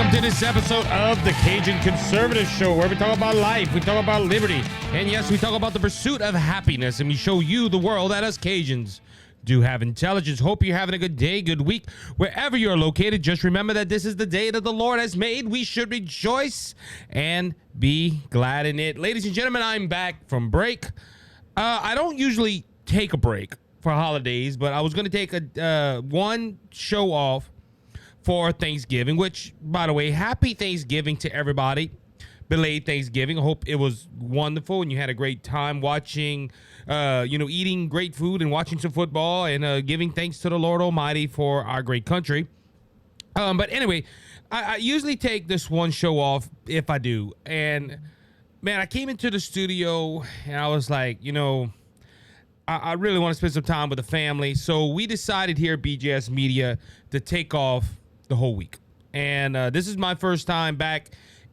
welcome to this episode of the Cajun Conservative Show, where we talk about life, we talk about liberty, and yes, we talk about the pursuit of happiness, and we show you the world that us Cajuns do have intelligence. Hope you're having a good day, good week, wherever you're located. Just remember that this is the day that the Lord has made. We should rejoice and be glad in it. Ladies and gentlemen, I'm back from break. I don't usually take a break for holidays, but I was going to take a one show off for Thanksgiving, which, by the way, happy Thanksgiving to everybody. Belated Thanksgiving. I hope it was wonderful and you had a great time watching, eating great food and watching some football and giving thanks to the Lord Almighty for our great country. But anyway, I usually take this one show off if I do. And, man, I came into the studio and I was like, I really want to spend some time with the family. So we decided here at BJS Media to take off the whole week. And this is my first time back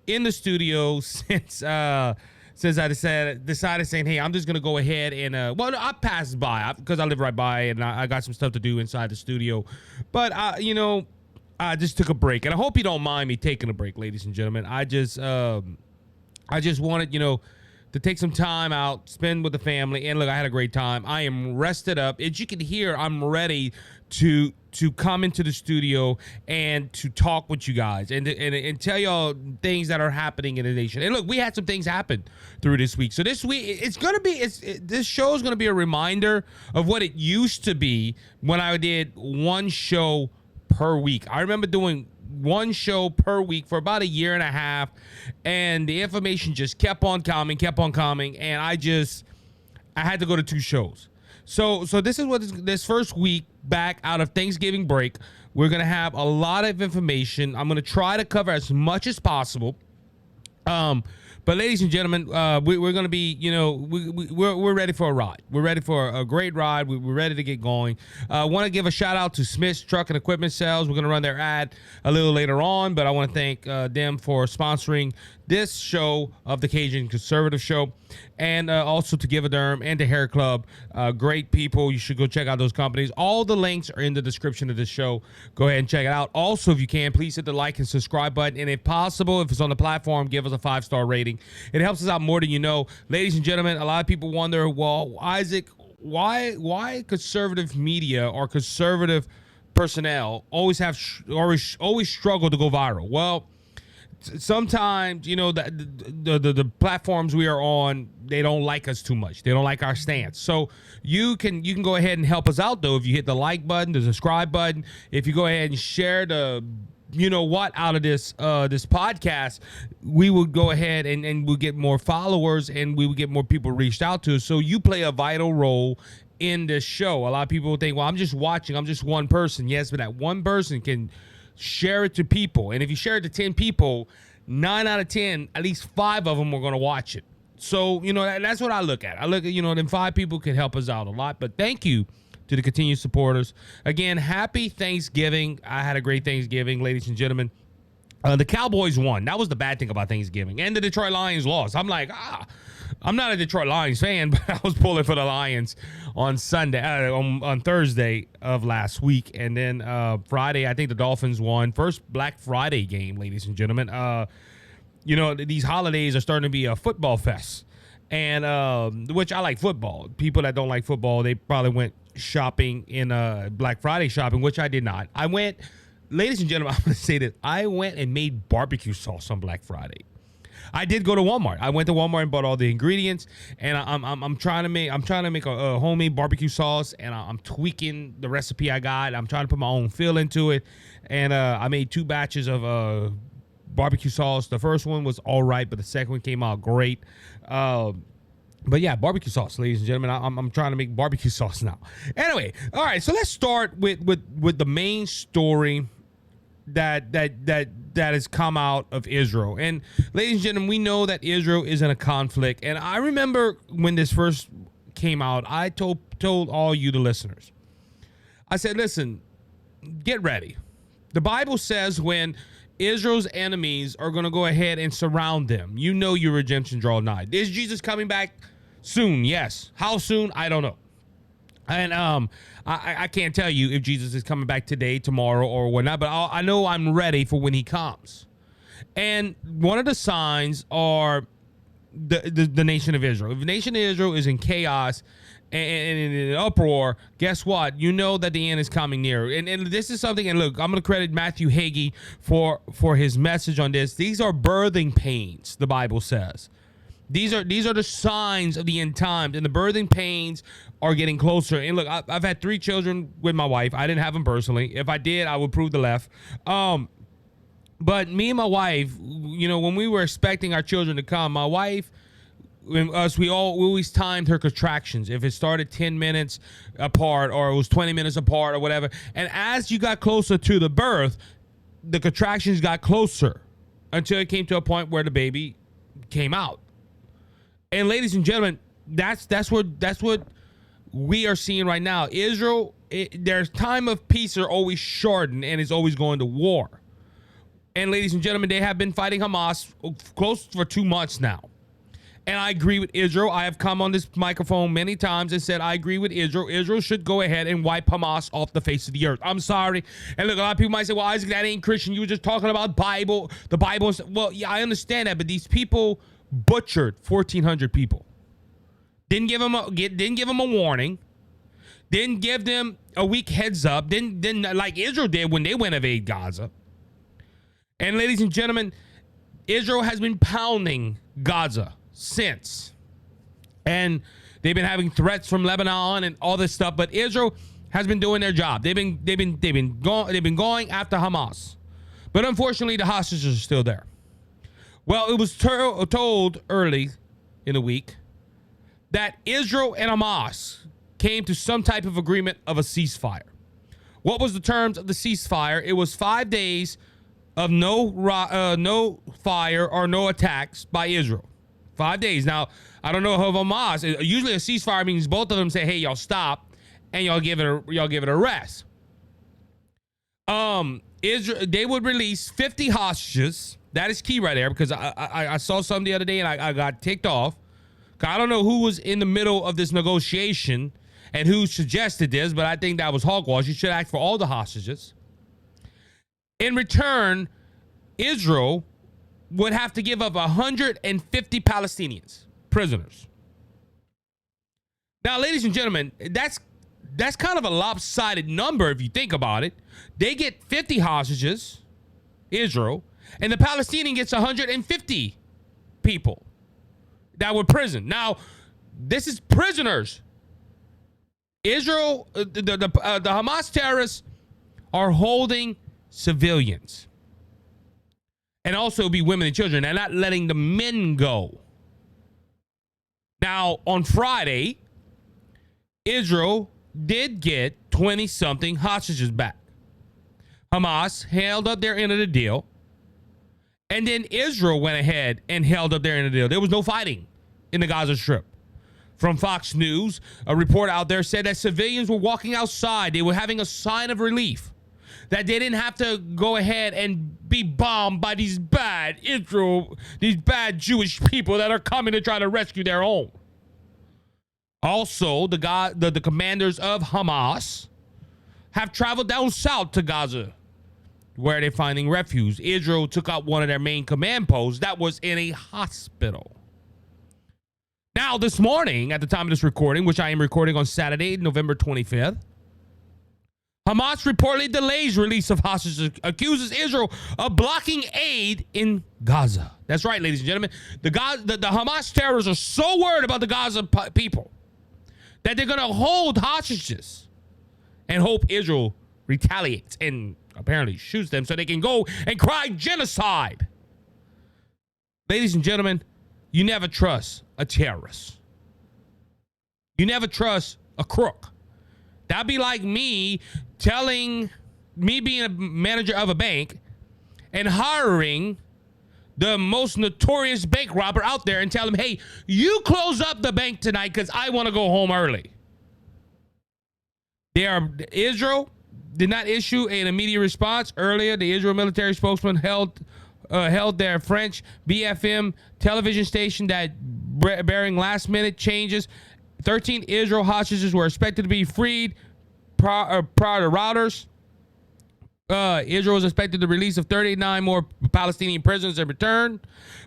in the studio since I decided saying, hey, I'm just going to go ahead and, I passed by because I live right by and I got some stuff to do inside the studio. But, I just took a break. And I hope you don't mind me taking a break, ladies and gentlemen. I just wanted, to take some time out, spend with the family. And look, I had a great time. I am rested up. As you can hear, I'm ready to come into the studio and to talk with you guys and tell y'all things that are happening in the nation. And look, we had some things happen through this week. So this week, this show is going to be a reminder of what it used to be when I did one show per week. I remember doing one show per week for about a year and a half, and the information just kept on coming, and I had to go to two shows. So this is what this first week back out of Thanksgiving break, we're going to have a lot of information. I'm going to try to cover as much as possible. But ladies and gentlemen, we're going to be, we're ready for a ride. We're ready for a great ride. We're ready to get going. I want to give a shout out to Smith's Truck and Equipment Sales. We're going to run their ad a little later on, but I want to thank them for sponsoring this show of the Cajun Conservative Show, and also to Give-A-Derm and to HairClub. Great people. You should go check out those companies. All the links are in the description of this show. Go ahead and check it out. Also, if you can, please hit the like and subscribe button. And if possible, if it's on the platform, give us a 5-star rating. It helps us out more than you know. Ladies and gentlemen, a lot of people wonder, well, Isaac, why conservative media or conservative personnel always struggle to go viral? Well, sometimes, the platforms we are on, they don't like us too much. They don't like our stance. So you can go ahead and help us out, though, if you hit the like button, the subscribe button. If you go ahead and share the out of this podcast, we will go ahead and we'll get more followers and we will get more people reached out to us. So you play a vital role in this show. A lot of people think, well, I'm just watching. I'm just one person. Yes, but that one person can share it to people. And if you share it to 10 people, 9 out of 10, at least 5 of them are going to watch it. So, that's what I look at. I look at, them 5 people can help us out a lot. But thank you to the continued supporters. Again, happy Thanksgiving. I had a great Thanksgiving, ladies and gentlemen. The Cowboys won. That was the bad thing about Thanksgiving. And the Detroit Lions lost. I'm like, I'm not a Detroit Lions fan, but I was pulling for the Lions on Sunday, on Thursday of last week. And then Friday, I think the Dolphins won. First Black Friday game, ladies and gentlemen. These holidays are starting to be a football fest. And which I like football. People that don't like football, they probably went shopping in Black Friday shopping, which I did not. I went, ladies and gentlemen, I'm going to say this. I went and made barbecue sauce on Black Friday. I did go to Walmart. I went to Walmart and bought all the ingredients, and I'm trying to make a homemade barbecue sauce, and I'm tweaking the recipe I got. I'm trying to put my own feel into it, and I made 2 batches of barbecue sauce. The first one was all right, but the second one came out great. But yeah, barbecue sauce, ladies and gentlemen. I'm trying to make barbecue sauce now. Anyway, all right. So let's start with the main story that has come out of Israel. And ladies and gentlemen, we know that Israel is in a conflict. And I remember when this first came out, I told all you, the listeners, I said, listen, get ready. The Bible says when Israel's enemies are going to go ahead and surround them, your redemption draw nigh. Is Jesus coming back soon? Yes. How soon? I don't know. And I can't tell you if Jesus is coming back today, tomorrow, or whatnot, but I know I'm ready for when he comes. And one of the signs are the nation of Israel. If the nation of Israel is in chaos and in an uproar, guess what? You know that the end is coming near. And this is something, and look, I'm going to credit Matthew Hagee for his message on this. These are birthing pains, the Bible says. These are the signs of the end times, and the birthing pains are getting closer. And look, I've had 3 children with my wife. I didn't have them personally. If I did, I would prove the left. But me and my wife, you know, when we were expecting our children to come, my wife and us, we always timed her contractions. If it started 10 minutes apart or it was 20 minutes apart or whatever. And as you got closer to the birth, the contractions got closer until it came to a point where the baby came out. And ladies and gentlemen, that's what we are seeing right now. Israel, their time of peace are always shortened and is always going to war. And ladies and gentlemen, they have been fighting Hamas close for 2 months now. And I agree with Israel. I have come on this microphone many times and said I agree with Israel. Israel should go ahead and wipe Hamas off the face of the earth. I'm sorry. And look, a lot of people might say, well, Isaac, that ain't Christian. You were just talking about the Bible. Well, yeah, I understand that. But these people butchered 1,400 people. Didn't give them a warning. Didn't give them a week heads up. Didn't like Israel did when they went to invade Gaza. And ladies and gentlemen, Israel has been pounding Gaza since. And they've been having threats from Lebanon and all this stuff, but Israel has been doing their job. They've been going after Hamas. But unfortunately, the hostages are still there. Well, it was told early in the week that Israel and Hamas came to some type of agreement of a ceasefire. What was the terms of the ceasefire? It was 5 days of no fire or no attacks by Israel. 5 days. Now, I don't know how Hamas. Usually, a ceasefire means both of them say, "Hey, y'all stop," and y'all give it a rest. Israel, they would release 50 hostages. That is key right there, because I saw some the other day and I got ticked off. I don't know who was in the middle of this negotiation and who suggested this, but I think that was hogwash. You should ask for all the hostages. In return, Israel would have to give up 150 Palestinians, prisoners. Now, ladies and gentlemen, that's kind of a lopsided number if you think about it. They get 50 hostages, Israel, and the Palestinian gets 150 people that were prison. Now, this is prisoners. Israel, the Hamas terrorists are holding civilians. And also be women and children. They're not letting the men go. Now, on Friday, Israel did get 20-something hostages back. Hamas held up their end of the deal. And then Israel went ahead and held up their end of the deal. There was no fighting in the Gaza Strip. From Fox News, a report out there said that civilians were walking outside. They were having a sign of relief. That they didn't have to go ahead and be bombed by these bad Jewish people that are coming to try to rescue their own. Also, the commanders of Hamas have traveled down south to Gaza, where they're finding refuge. Israel took out one of their main command posts that was in a hospital. Now, this morning, at the time of this recording, which I am recording on Saturday, November 25th, Hamas reportedly delays release of hostages, accuses Israel of blocking aid in Gaza. That's right, ladies and gentlemen. The Hamas terrorists are so worried about the Gaza people that they're going to hold hostages and hope Israel retaliates and apparently shoots them so they can go and cry genocide. Ladies and gentlemen, you never trust a terrorist. You never trust a crook. That'd be like me being a manager of a bank and hiring the most notorious bank robber out there and tell him, hey, you close up the bank tonight because I want to go home early. Israel did not issue an immediate response. Earlier, the Israel military spokesman held their French BFM television station that bearing last-minute changes. 13 Israel hostages were expected to be freed prior to Israel is expected to release of 39 more Palestinian prisoners in return,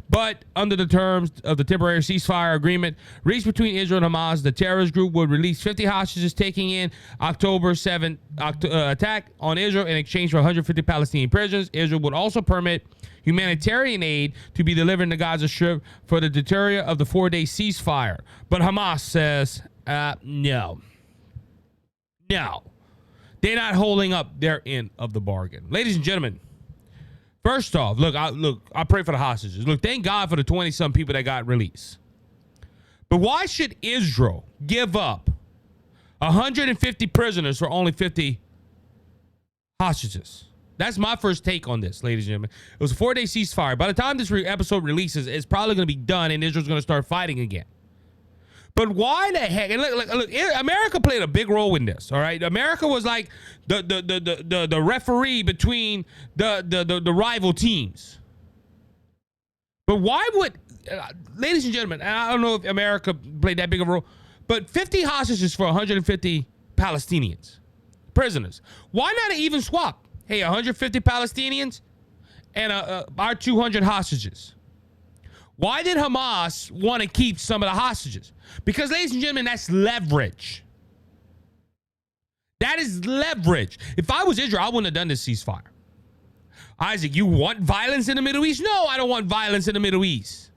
but under the terms of the temporary ceasefire agreement reached between Israel and Hamas, the terrorist group would release 50 hostages, taking in October 7th attack on Israel in exchange for 150 Palestinian prisoners. Israel would also permit humanitarian aid to be delivered in the Gaza Strip for the deterrent of the 4-day ceasefire. But Hamas says, no. They're not holding up their end of the bargain. Ladies and gentlemen, first off, I pray for the hostages. Look, thank God for the 20-some people that got released. But why should Israel give up 150 prisoners for only 50 hostages? That's my first take on this, ladies and gentlemen. It was a 4-day ceasefire. By the time this episode releases, it's probably going to be done and Israel's going to start fighting again. But why the heck? And look, America played a big role in this. All right, America was like the referee between the rival teams. But why would, ladies and gentlemen, I don't know if America played that big of a role, but 50 hostages for 150 Palestinians, prisoners. Why not an even swap? Hey, 150 Palestinians and our 200 hostages. Why did Hamas want to keep some of the hostages? Because, ladies and gentlemen, that's leverage. That is leverage. If I was Israel, I wouldn't have done this ceasefire. Isaac, you want violence in the Middle East? No, I don't want violence in the Middle East.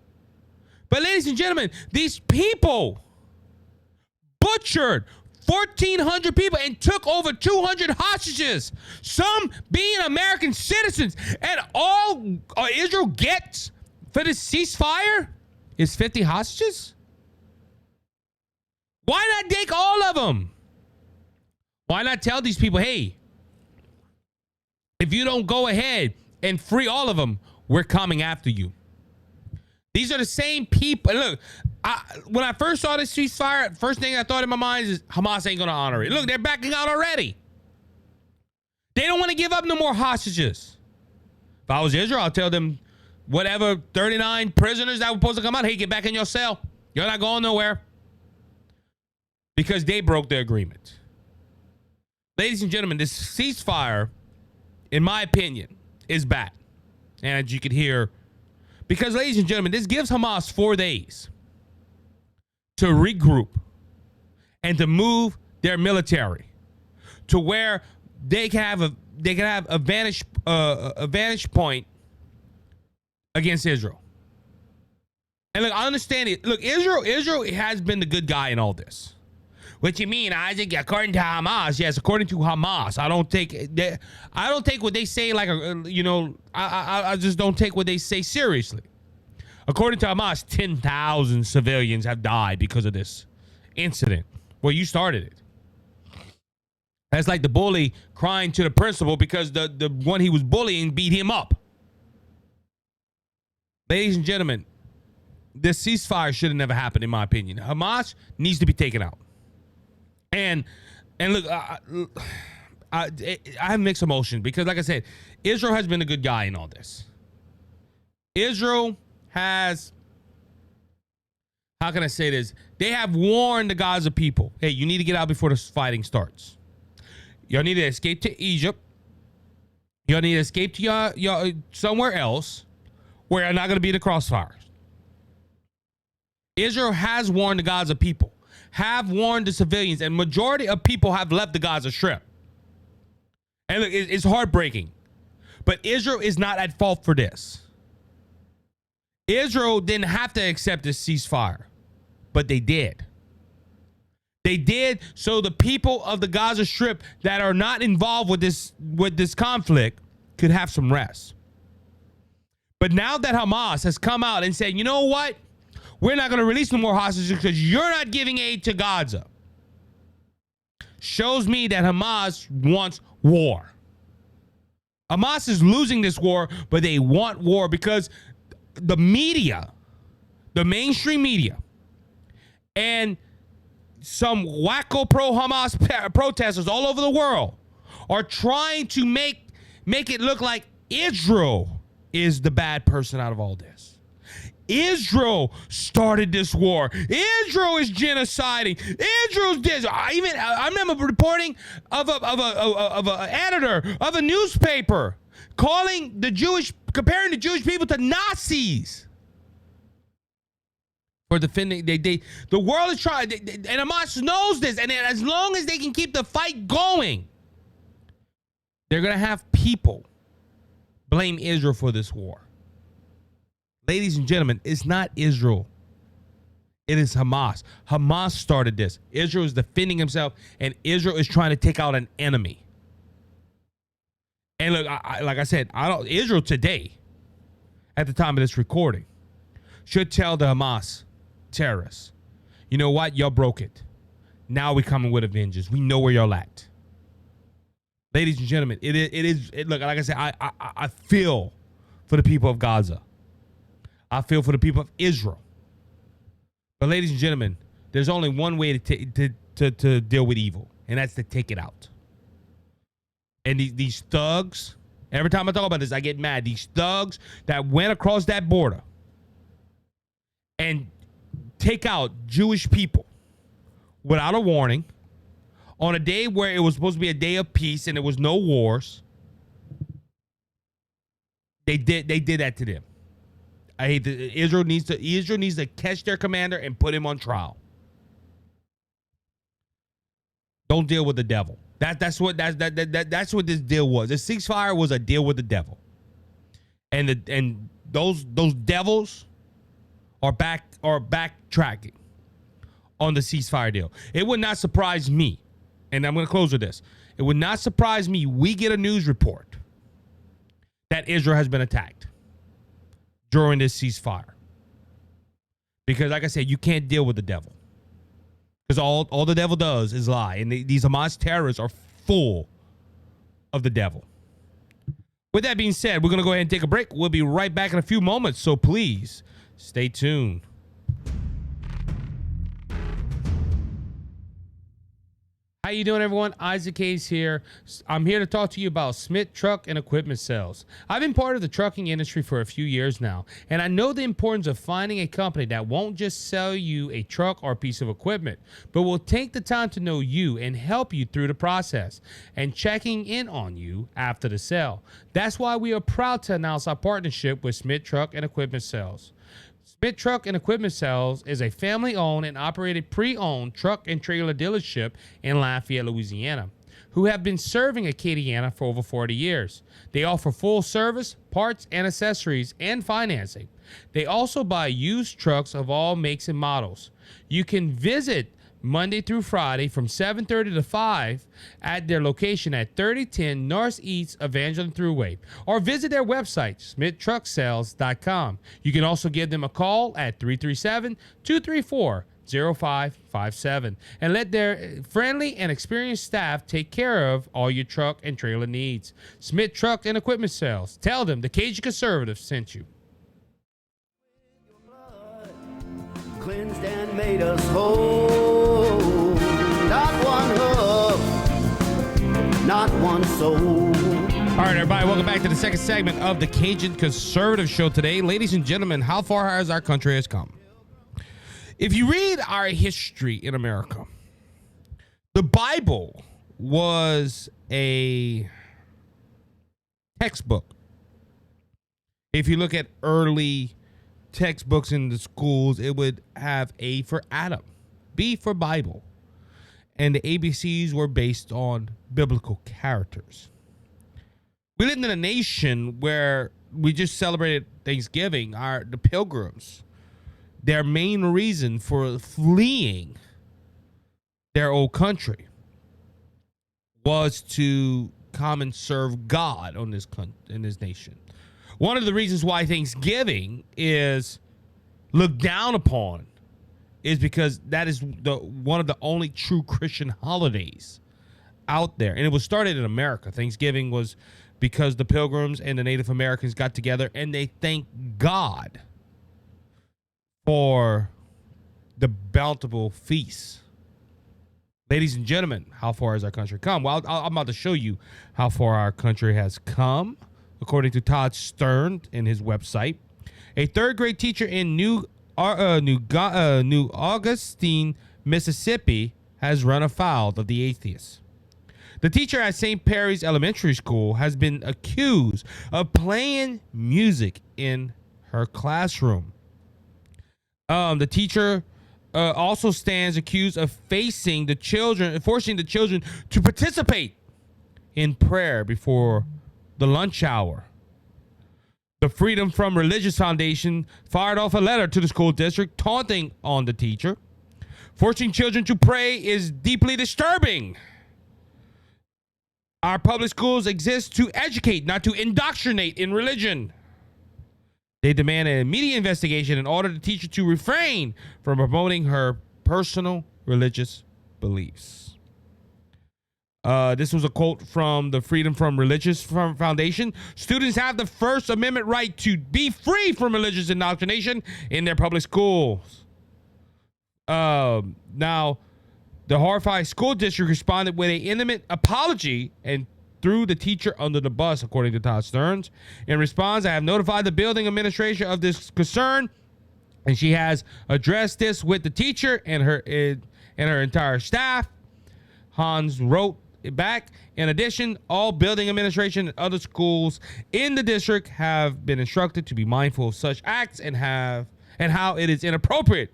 But, ladies and gentlemen, these people butchered 1,400 people and took over 200 hostages, some being American citizens. And all Israel gets for this ceasefire is 50 hostages? Why not take all of them? Why not tell these people, hey, if you don't go ahead and free all of them, we're coming after you? These are the same people. Look, when I first saw this ceasefire, first thing I thought in my mind is Hamas ain't going to honor it. Look, they're backing out already. They don't want to give up no more hostages. If I was Israel, I'll tell them, whatever 39 prisoners that were supposed to come out, hey, get back in your cell. You're not going nowhere. Because they broke the agreement. Ladies and gentlemen, this ceasefire, in my opinion, is bad. And as you could hear, because, ladies and gentlemen, this gives Hamas 4 days to regroup and to move their military to where they can have a vantage point against Israel. And look, I understand it. Look, Israel has been the good guy in all this. What you mean, Isaac? According to Hamas, yes. According to Hamas, I don't take what they say like I just don't take what they say seriously. According to Hamas, 10,000 civilians have died because of this incident. Well, you started it. That's like the bully crying to the principal because the one he was bullying beat him up. Ladies and gentlemen, this ceasefire should have never happened, in my opinion. Hamas needs to be taken out. And look, I have mixed emotions because, like I said, Israel has been a good guy in all this. Israel has, how can I say this? They have warned the Gaza people, hey, you need to get out before the fighting starts. Y'all need to escape to Egypt. Y'all need to escape to y'all somewhere else where you're not going to be the crossfires. Israel has warned the Gaza people, have warned the civilians, and majority of people have left the Gaza Strip. And look, it's heartbreaking. But Israel is not at fault for this. Israel didn't have to accept this ceasefire, but they did. They did so the people of the Gaza Strip that are not involved with this conflict could have some rest. But now that Hamas has come out and said, you know what? We're not going to release no more hostages because you're not giving aid to Gaza, shows me that Hamas wants war. Hamas is losing this war, but they want war because the media, the mainstream media, and some wacko pro-Hamas protesters all over the world are trying to make it look like Israel is the bad person out of all this. Israel started this war. Israel is genociding. Israel's this. I remember reporting of a editor of a newspaper comparing the Jewish people to Nazis for defending. The world is trying, and Hamas knows this, and as long as they can keep the fight going, they're gonna have people blame Israel for this war. Ladies and gentlemen, it's not Israel. It is Hamas. Hamas started this. Israel is defending himself, and Israel is trying to take out an enemy. And look, like I said, Israel today, at the time of this recording, should tell the Hamas terrorists, you know what? Y'all broke it. Now we coming with a vengeance. We know where y'all at. Ladies and gentlemen, it is. Look, like I said, I feel for the people of Gaza. I feel for the people of Israel. But ladies and gentlemen, there's only one way to deal with evil, and that's to take it out. And these thugs, every time I talk about this, I get mad. These thugs that went across that border and take out Jewish people without a warning on a day where it was supposed to be a day of peace and there was no wars. They did that to them. I hate that. Israel needs to catch their commander and put him on trial. Don't deal with the devil. That's what this deal was. The ceasefire was a deal with the devil. And those devils are backtracking on the ceasefire deal. It would not surprise me, and I'm going to close with this. It would not surprise me we get a news report that Israel has been attacked during this ceasefire. Because like I said, you can't deal with the devil. Because all the devil does is lie. And these Hamas terrorists are full of the devil. With that being said, we're going to go ahead and take a break. We'll be right back in a few moments. So please stay tuned. How you doing, everyone? Isaac Hayes here. I'm here to talk to you about Smith Truck and Equipment Sales. I've been part of the trucking industry for a few years now, and I know the importance of finding a company that won't just sell you a truck or piece of equipment, but will take the time to know you and help you through the process and checking in on you after the sale. That's why we are proud to announce our partnership with Smith Truck and Equipment Sales. Smith Truck and Equipment Sales is a family-owned and operated pre-owned truck and trailer dealership in Lafayette, Louisiana, who have been serving Acadiana for over 40 years. They offer full service, parts and accessories, and financing. They also buy used trucks of all makes and models. You can visit Monday through Friday from 7:30 to 5 at their location at 3010 Northeast Evangeline Thruway, or visit their website, SmithTruckSales.com. You can also give them a call at 337-234-0557 and let their friendly and experienced staff take care of all your truck and trailer needs. Smith Truck and Equipment Sales. Tell them the Cajun Conservative sent you. Cleansed and made us whole. Not one hub, not one soul. All right, everybody, welcome back to the second segment of the Cajun Conservative Show today. Ladies and gentlemen, how far has our country has come? If you read our history in America, the Bible was a textbook. If you look at early textbooks in the schools, it would have A for Adam, B for Bible, and the ABCs were based on biblical characters. We lived in a nation where we just celebrated Thanksgiving. The Pilgrims, their main reason for fleeing their old country was to come and serve God in this nation. One of the reasons why Thanksgiving is looked down upon is because that is one of the only true Christian holidays out there. And it was started in America. Thanksgiving was because the Pilgrims and the Native Americans got together and they thanked God for the bountiful feast. Ladies and gentlemen, how far has our country come? Well, I'm about to show you how far our country has come, according to Todd Stern in his website. A third grade teacher in New Augustine, Mississippi, has run afoul of the atheists. The teacher at St. Perry's Elementary School has been accused of playing music in her classroom. The teacher also stands accused of forcing the children to participate in prayer before the lunch hour. The Freedom from Religious Foundation fired off a letter to the school district taunting on the teacher. Forcing children to pray is deeply disturbing. Our public schools exist to educate, not to indoctrinate in religion. They demand an immediate investigation in order the teacher to refrain from promoting her personal religious beliefs. This was a quote from the Freedom from Religious Foundation. Students have the First Amendment right to be free from religious indoctrination in their public schools. Now, the horrified school district responded with an intimate apology and threw the teacher under the bus, according to Todd Stearns. In response, I have notified the building administration of this concern, and she has addressed this with the teacher and her entire staff. Hans wrote back. In addition, all building administration and other schools in the district have been instructed to be mindful of such acts and how it is inappropriate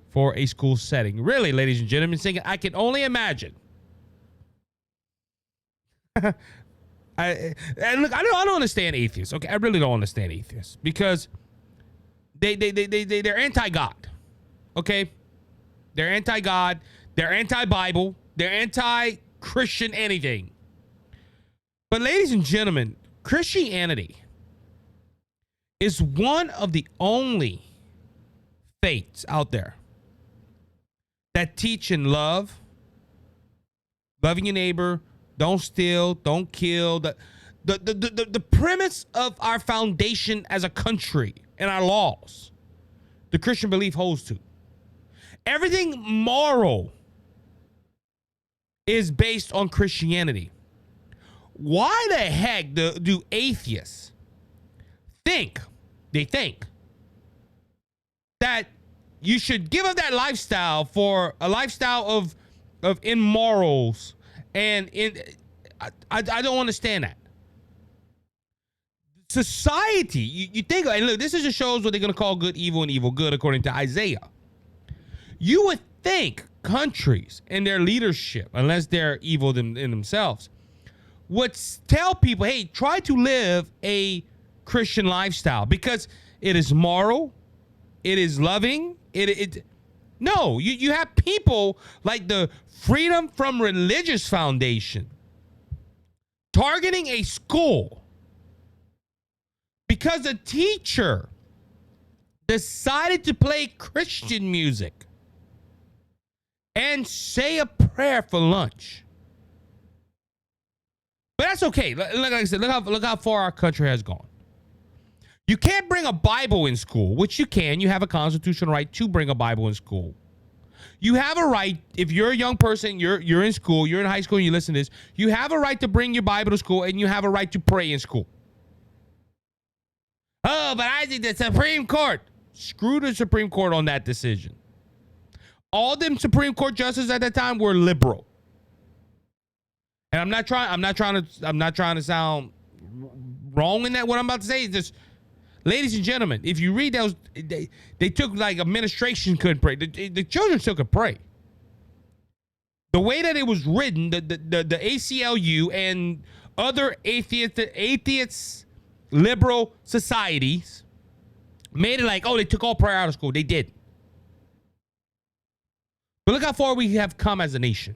for a school setting. Really, ladies and gentlemen, singing, I can only imagine. Look, I don't understand atheists. Okay, I really don't understand atheists because they're anti-God. Okay, they're anti-God. They're anti-Bible. They're anti-Christian anything. But ladies and gentlemen, Christianity is one of the only faiths out there that teach in love, loving your neighbor, don't steal, don't kill. The premise of our foundation as a country and our laws, the Christian belief holds to. Everything moral is based on Christianity. Why the heck do atheists think that you should give up that lifestyle for a lifestyle of immorals? And I don't understand that. Society, you think, and look, this just shows what they're going to call good evil and evil good, according to Isaiah. You would think countries and their leadership, unless they're evil in themselves, would tell people, hey, try to live a Christian lifestyle because it is moral, it is loving, No, you have people like the Freedom from Religious Foundation targeting a school because a teacher decided to play Christian music and say a prayer for lunch. But that's okay. Like I said, look how far our country has gone. You can't bring a Bible in school, which you can. You have a constitutional right to bring a Bible in school. You have a right, if you're a young person, you're in school, you're in high school, and you listen to this, you have a right to bring your Bible to school, and you have a right to pray in school. Oh, but I think the Supreme Court. Screw the Supreme Court on that decision. All them Supreme Court justices at that time were liberal. And I'm not trying to sound wrong in that. What I'm about to say is just, ladies and gentlemen, if you read those, they took like administration couldn't pray. The children still could pray. The way that it was written, the ACLU and other atheists, liberal societies made it like, oh, they took all prayer out of school. They did. But look how far we have come as a nation.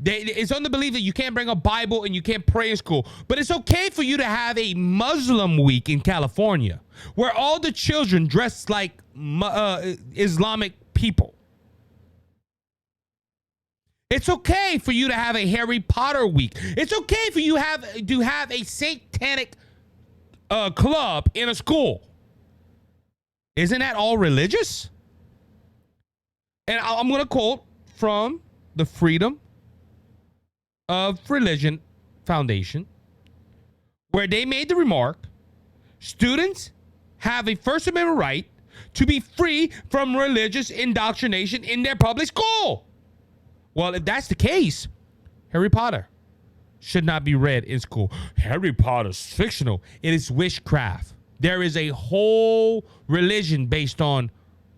It's on the belief that you can't bring a Bible and you can't pray in school. But it's okay for you to have a Muslim week in California where all the children dress like Islamic people. It's okay for you to have a Harry Potter week. It's okay for you to have a satanic club in a school. Isn't that all religious? And I'm going to quote from the Freedom of Religion Foundation, where they made the remark, students have a First Amendment right to be free from religious indoctrination in their public school. Well, if that's the case, Harry Potter should not be read in school. Harry Potter's fictional. It is witchcraft. There is a whole religion based on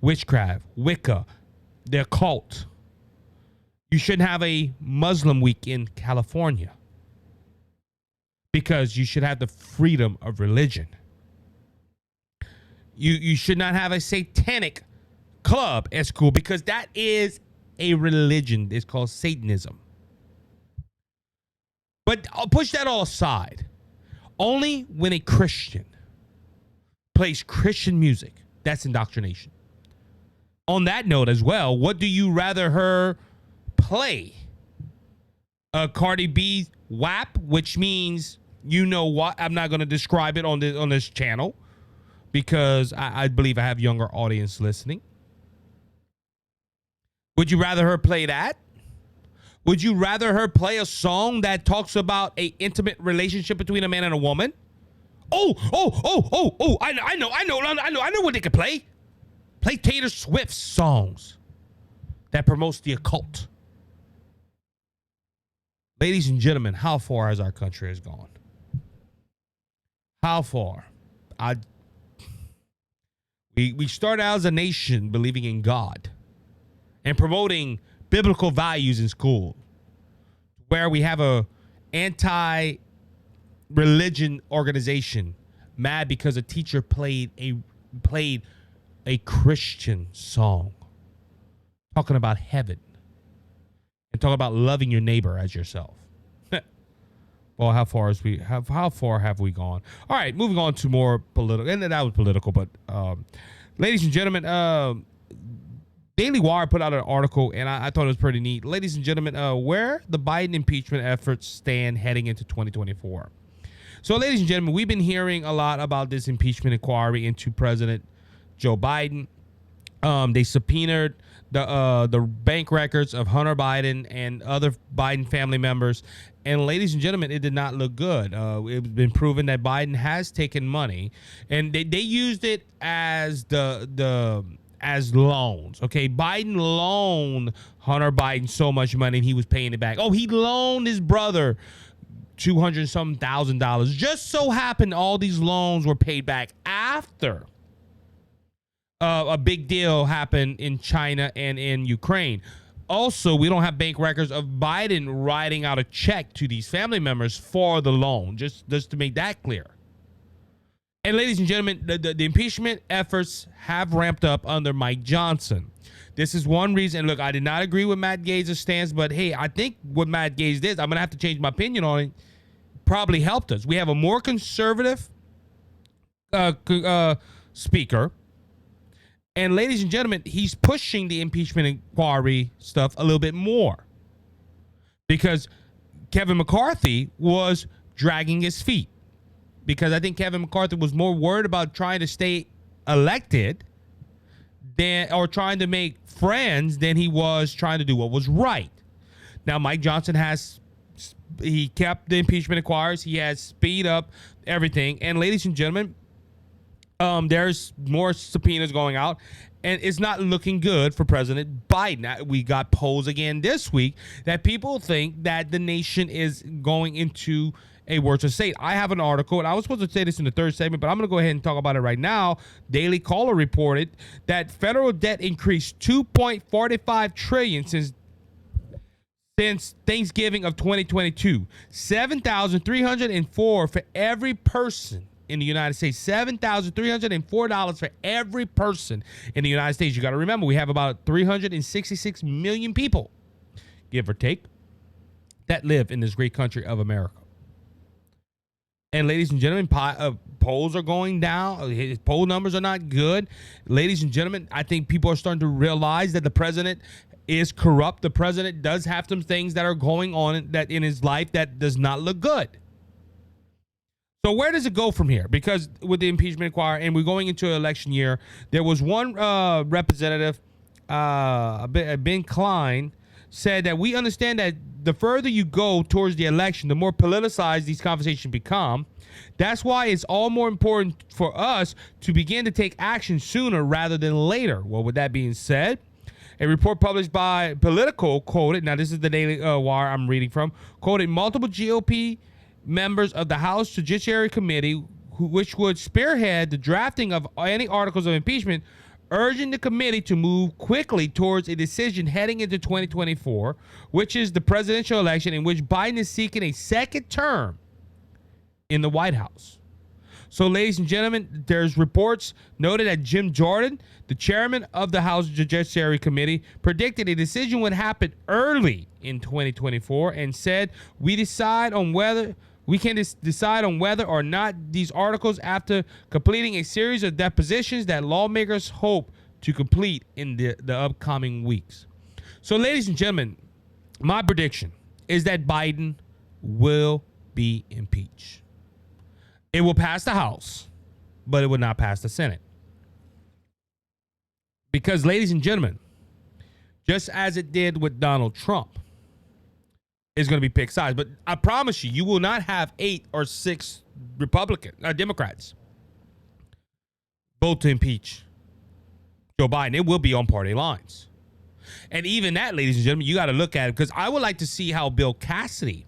witchcraft, Wicca, the occult. You shouldn't have a Muslim week in California because you should have the freedom of religion. You should not have a satanic club at school because that is a religion. It's called Satanism. But I'll push that all aside. Only when a Christian plays Christian music, that's indoctrination. On that note as well, what do you rather her play? Cardi B WAP, which means you know what? I'm not going to describe it on this channel because I believe I have younger audience listening. Would you rather her play that? Would you rather her play a song that talks about a intimate relationship between a man and a woman? I know what they could play. Play Taylor Swift's songs that promotes the occult. Ladies and gentlemen, how far has our country has gone? How far? We start out as a nation believing in God and promoting biblical values in school, where we have a anti-religion organization mad because a teacher played a Christian song talking about heaven and talking about loving your neighbor as yourself. Well, how far have we gone? All right, moving on to more political, and that was political, but ladies and gentlemen, Daily Wire put out an article, and I thought it was pretty neat. Ladies and gentlemen, where the Biden impeachment efforts stand heading into 2024. So, ladies and gentlemen, we've been hearing a lot about this impeachment inquiry into President Joe Biden. They subpoenaed the bank records of Hunter Biden and other Biden family members. And ladies and gentlemen, it did not look good. It's been proven that Biden has taken money, and they used it as as loans. Okay, Biden loaned Hunter Biden so much money, and he was paying it back. Oh, he loaned his brother $200,000. Just so happened all these loans were paid back after a big deal happened in China and in Ukraine. Also, we don't have bank records of Biden writing out a check to these family members for the loan, just to make that clear. And ladies and gentlemen, the impeachment efforts have ramped up under Mike Johnson. This is one reason. Look, I did not agree with Matt Gaetz's stance, but hey, I think what Matt Gaetz did, I'm going to have to change my opinion on it, probably helped us. We have a more conservative speaker. And ladies and gentlemen, he's pushing the impeachment inquiry stuff a little bit more because Kevin McCarthy was dragging his feet, because I think Kevin McCarthy was more worried about trying to stay elected or trying to make friends than he was trying to do what was right. Now, Mike Johnson he kept the impeachment inquiries. He has speed up everything. And ladies and gentlemen, there's more subpoenas going out, and it's not looking good for President Biden. We got polls again this week that people think that the nation is going into a worse state. I have an article, and I was supposed to say this in the third segment, but I'm going to go ahead and talk about it right now. Daily Caller reported that federal debt increased $2.45 trillion since Thanksgiving of 2022. $7,304 for every person in the United States. $7,304 for every person in the United States. You got to remember, we have about 366 million people, give or take, that live in this great country of America. And ladies and gentlemen, polls are going down. His poll numbers are not good. Ladies and gentlemen, I think people are starting to realize that the president is corrupt. The president does have some things that are going on that in his life that does not look good. So where does it go from here? Because with the impeachment inquiry, and we're going into an election year, there was one representative, Ben Klein, said that we understand that the further you go towards the election, the more politicized these conversations become. That's why it's all more important for us to begin to take action sooner rather than later. Well, with that being said, a report published by Politico quoted, now this is the Daily Wire I'm reading from, quoted multiple GOP members of the House Judiciary Committee, which would spearhead the drafting of any articles of impeachment, urging the committee to move quickly towards a decision heading into 2024, which is the presidential election in which Biden is seeking a second term in the White House. So, ladies and gentlemen, there's reports noted that Jim Jordan, the chairman of the House Judiciary Committee, predicted a decision would happen early in 2024 and said we can decide on whether or not these articles after completing a series of depositions that lawmakers hope to complete in the upcoming weeks. So, ladies and gentlemen, my prediction is that Biden will be impeached. It will pass the House, but it will not pass the Senate. Because, ladies and gentlemen, just as it did with Donald Trump, it's going to be pick size. But I promise you, you will not have 8 or 6 Democrats vote to impeach Joe Biden. It will be on party lines. And even that, ladies and gentlemen, you got to look at it, because I would like to see how Bill Cassidy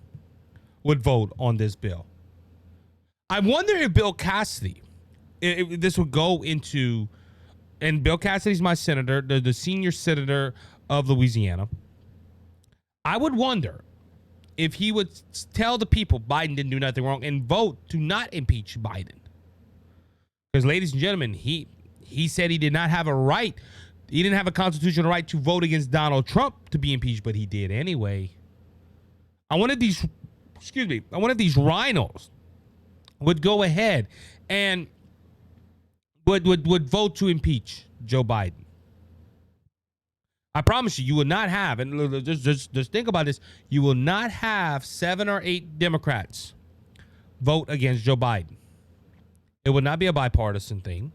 would vote on this bill. I wonder if Bill Cassidy, if this would go into, and Bill Cassidy's my senator, the senior senator of Louisiana. I would wonder if he would tell the people Biden didn't do nothing wrong and vote to not impeach Biden. Because, ladies and gentlemen, he said he did not have a right, he didn't have a constitutional right to vote against Donald Trump to be impeached, but he did anyway. I wanted these rhinos would go ahead and would vote to impeach Joe Biden. I promise you, you will not have, and just think about this, you will not have 7 or 8 Democrats vote against Joe Biden. It will not be a bipartisan thing.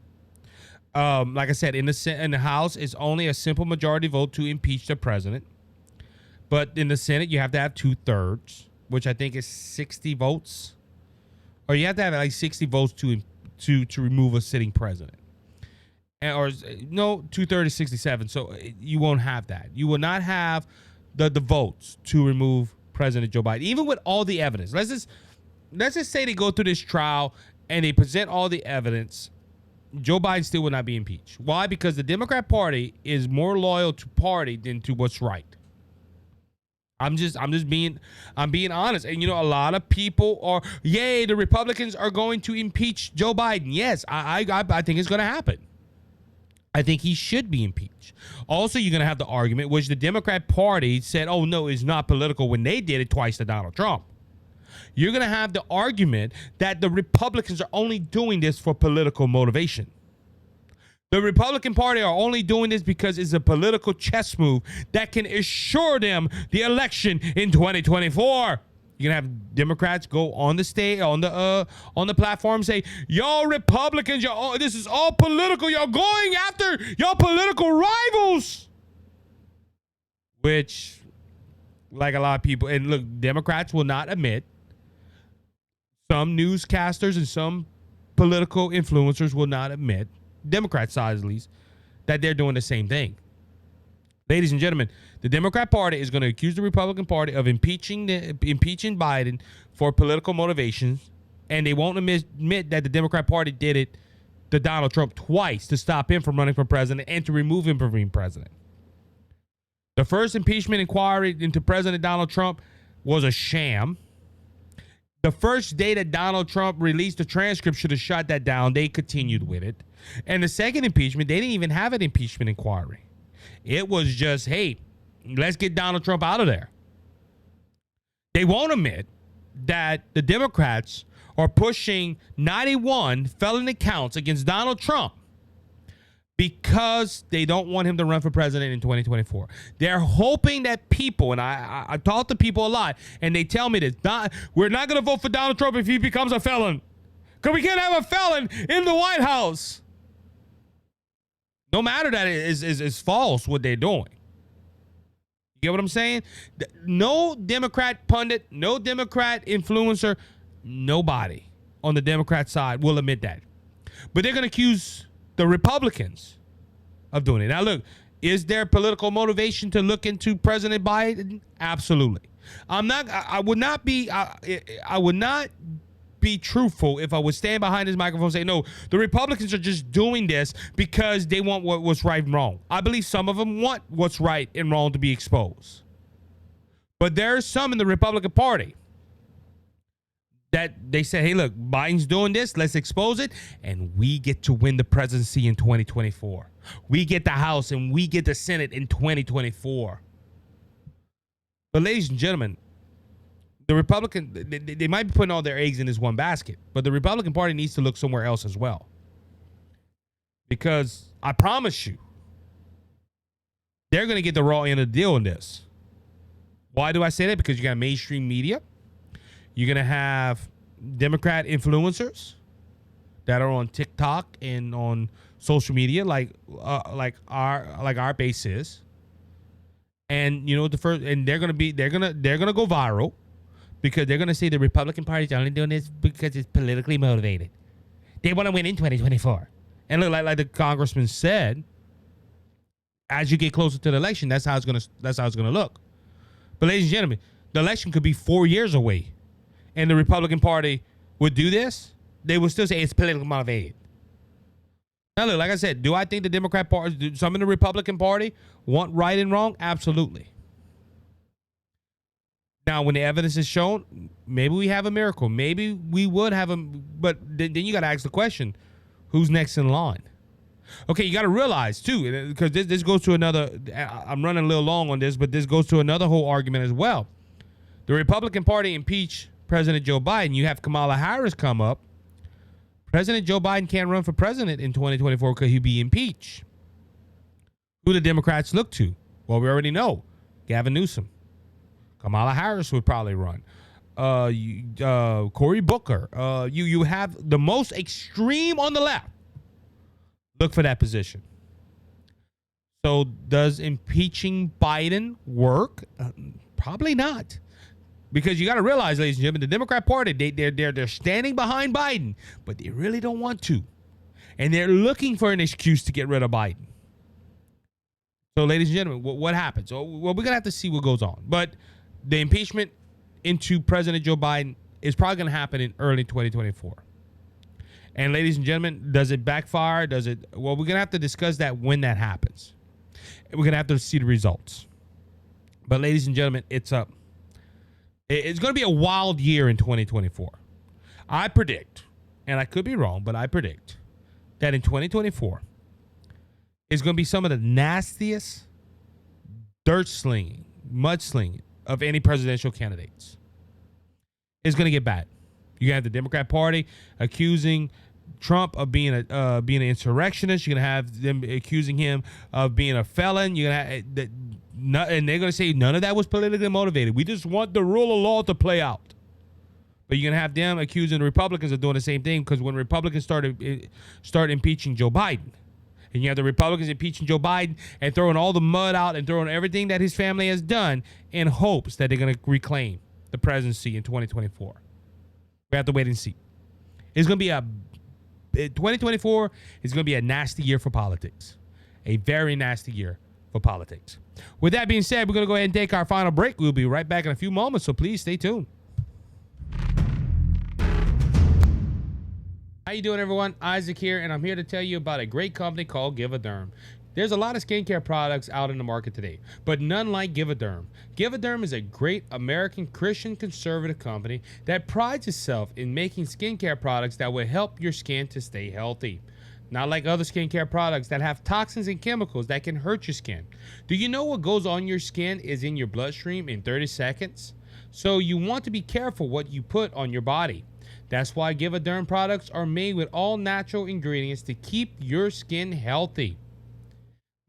Like I said, in the House, it's only a simple majority vote to impeach the president. But in the Senate, you have to have 2/3, which I think is 60 votes. Or you have to have like 60 votes to remove a sitting president. Or no, 2/3 is 67. So you won't have that. You will not have the votes to remove President Joe Biden, even with all the evidence. Let's just say they go through this trial and they present all the evidence. Joe Biden still will not be impeached. Why? Because the Democrat Party is more loyal to party than to what's right. I'm being honest. And, a lot of people are, yay, the Republicans are going to impeach Joe Biden. Yes, I think it's going to happen. I think he should be impeached. Also, you're going to have the argument, which the Democrat Party said, oh, no, it's not political when they did it twice to Donald Trump. You're going to have the argument that the Republicans are only doing this for political motivation. The Republican Party are only doing this because it's a political chess move that can assure them the election in 2024. You're gonna have Democrats go on the stage, on the platform, say, "Y'all Republicans, this is all political. Y'all going after y'all political rivals," which, like a lot of people, and look, Democrats will not admit. Some newscasters and some political influencers will not admit, Democrat side at least, that they're doing the same thing. Ladies and gentlemen, the Democrat Party is going to accuse the Republican Party of impeaching Biden for political motivations, and they won't admit that the Democrat Party did it to Donald Trump twice to stop him from running for president and to remove him from being president. The first impeachment inquiry into President Donald Trump was a sham. The first day that Donald Trump released the transcript should have shut that down. They continued with it. And the second impeachment, they didn't even have an impeachment inquiry. It was just, hey, let's get Donald Trump out of there. They won't admit that the Democrats are pushing 91 felony counts against Donald Trump because they don't want him to run for president in 2024. They're hoping that people, and I talk to people a lot, and they tell me this, we're not going to vote for Donald Trump if he becomes a felon, because we can't have a felon in the White House. No matter that is false what they're doing. You get what I'm saying? No Democrat pundit, no Democrat influencer, nobody on the Democrat side will admit that. But they're going to accuse the Republicans of doing it. Now, look, is there political motivation to look into President Biden? Absolutely. I would not be truthful if I would stand behind this microphone and say, no, the Republicans are just doing this because they want what's right and wrong. I believe some of them want what's right and wrong to be exposed. But there's some in the Republican Party that they say, hey, look, Biden's doing this, let's expose it, and we get to win the presidency in 2024. We get the House and we get the Senate in 2024. But ladies and gentlemen, the Republican, they might be putting all their eggs in this one basket, but the Republican Party needs to look somewhere else as well. Because I promise you, they're going to get the raw end of the deal in this. Why do I say that? Because you got mainstream media. You're going to have Democrat influencers that are on TikTok and on social media like our base is. And you know they're going to go viral because they're going to say the Republican Party is only doing this because it's politically motivated. They want to win in 2024. And look, like the congressman said, as you get closer to the election, that's how it's going to look. But ladies and gentlemen, the election could be 4 years away, and the Republican Party would do this. They would still say it's politically motivated. Now, look, like I said, do I think the Democrat Party, some in the Republican Party, want right and wrong? Absolutely. Now, when the evidence is shown, maybe we have a miracle. Maybe we would have but then you got to ask the question, who's next in line? Okay, you got to realize, too, because this goes to another, I'm running a little long on this, but this goes to another whole argument as well. The Republican Party impeached President Joe Biden. You have Kamala Harris come up. President Joe Biden can't run for president in 2024 because he'll be impeached. Who do the Democrats look to? Well, we already know. Gavin Newsom. Kamala Harris would probably run. Cory Booker. You have the most extreme on the left. Look for that position. So does impeaching Biden work? Probably not. Because you got to realize, ladies and gentlemen, the Democrat Party, they're standing behind Biden, but they really don't want to. And they're looking for an excuse to get rid of Biden. So, ladies and gentlemen, what happens? Well, we're going to have to see what goes on. But the impeachment into President Joe Biden is probably going to happen in early 2024. And, ladies and gentlemen, does it backfire? Well, we're going to have to discuss that when that happens. And we're going to have to see the results. But, ladies and gentlemen, it's up. It's going to be a wild year in 2024. I predict, and I could be wrong, but I predict that in 2024, it's going to be some of the nastiest dirt slinging, mud slinging of any presidential candidates. It's going to get bad. You have the Democrat Party accusing Trump of being an insurrectionist. You're going to have them accusing him of being a felon. You're going to have and they're going to say none of that was politically motivated. We just want the rule of law to play out. But you're going to have them accusing the Republicans of doing the same thing because when Republicans start impeaching Joe Biden, and you have the Republicans impeaching Joe Biden and throwing all the mud out and throwing everything that his family has done in hopes that they're going to reclaim the presidency in 2024. We have to wait and see. It's going to be 2024 is going to be a nasty year for politics. A very nasty year for politics. With that being said, we're going to go ahead and take our final break. We'll be right back in a few moments, so please stay tuned. How you doing, everyone? Isaac here, and I'm here to tell you about a great company called Give-A-Derm. There's a lot of skincare products out in the market today, but none like Give-A-Derm. Give-A-Derm is a great American Christian conservative company that prides itself in making skincare products that will help your skin to stay healthy. Not like other skincare products that have toxins and chemicals that can hurt your skin. Do you know what goes on your skin is in your bloodstream in 30 seconds? So you want to be careful what you put on your body. That's why Give-A-Derm products are made with all natural ingredients to keep your skin healthy.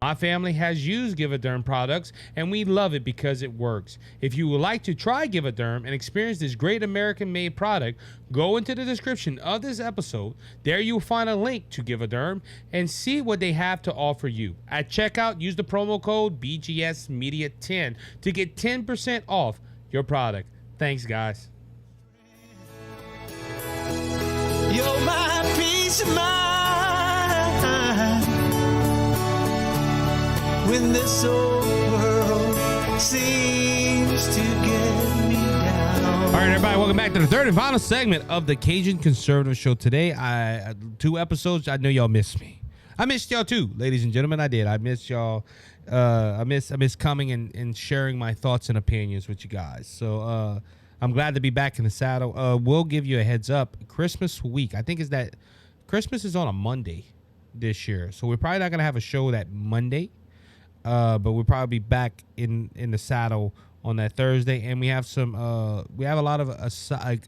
My family has used Give-A-Derm products, and we love it because it works. If you would like to try Give-A-Derm and experience this great American-made product, go into the description of this episode. There you will find a link to Give-A-Derm and see what they have to offer you. At checkout, use the promo code BGSmedia10 to get 10% off your product. Thanks, guys. You're my peace of mind when this old world seems to get me down. All right, everybody, welcome back to the third and final segment of the Cajun Conservative Show. Today, 2 episodes. I know y'all missed me. I missed y'all too, ladies and gentlemen. I did. I missed y'all. I miss coming and sharing my thoughts and opinions with you guys. So I'm glad to be back in the saddle. We'll give you a heads up. Christmas week, I think Christmas is on a Monday this year, so we're probably not gonna have a show that Monday. But we'll probably be back in the saddle on that Thursday, and we have a lot of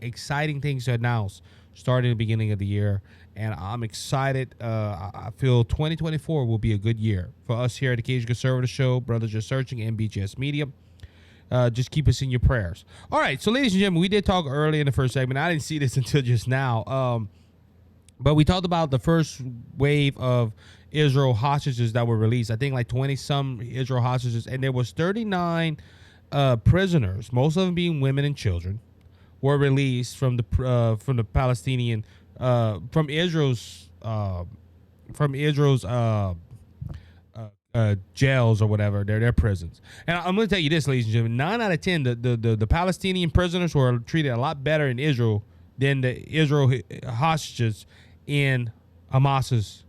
exciting things to announce starting at the beginning of the year, and I'm excited. I feel 2024 will be a good year for us here at the Cajun Conservative Show, Brothers Just Searching, and BGS Media. Just keep us in your prayers. All right, so ladies and gentlemen, we did talk early in the first segment. I didn't see this until just now, but we talked about the first wave of Israel hostages that were released. I think like 20-some Israel hostages, and there was 39 prisoners, most of them being women and children, were released from the Palestinian from Israel's jails or whatever, their prisons. And I'm going to tell you this, ladies and gentlemen, 9 out of 10, the Palestinian prisoners were treated a lot better in Israel than the Israel hostages in Hamas's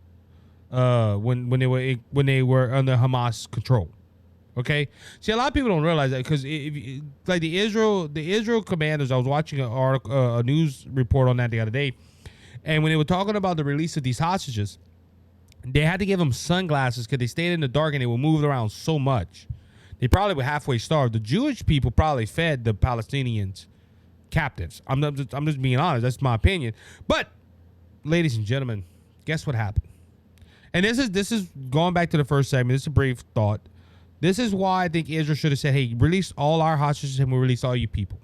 when they were under Hamas control. Okay, see, a lot of people don't realize that, because like the Israel commanders, I was watching a news report on that the other day, and when they were talking about the release of these hostages, they had to give them sunglasses because they stayed in the dark and they were moving around so much. They probably were halfway starved. The Jewish people probably fed the Palestinians captives. I'm just being honest. That's my opinion. But, ladies and gentlemen, guess what happened? And this is going back to the first segment. This is a brief thought. This is why I think Israel should have said, hey, release all our hostages and we'll release all you people.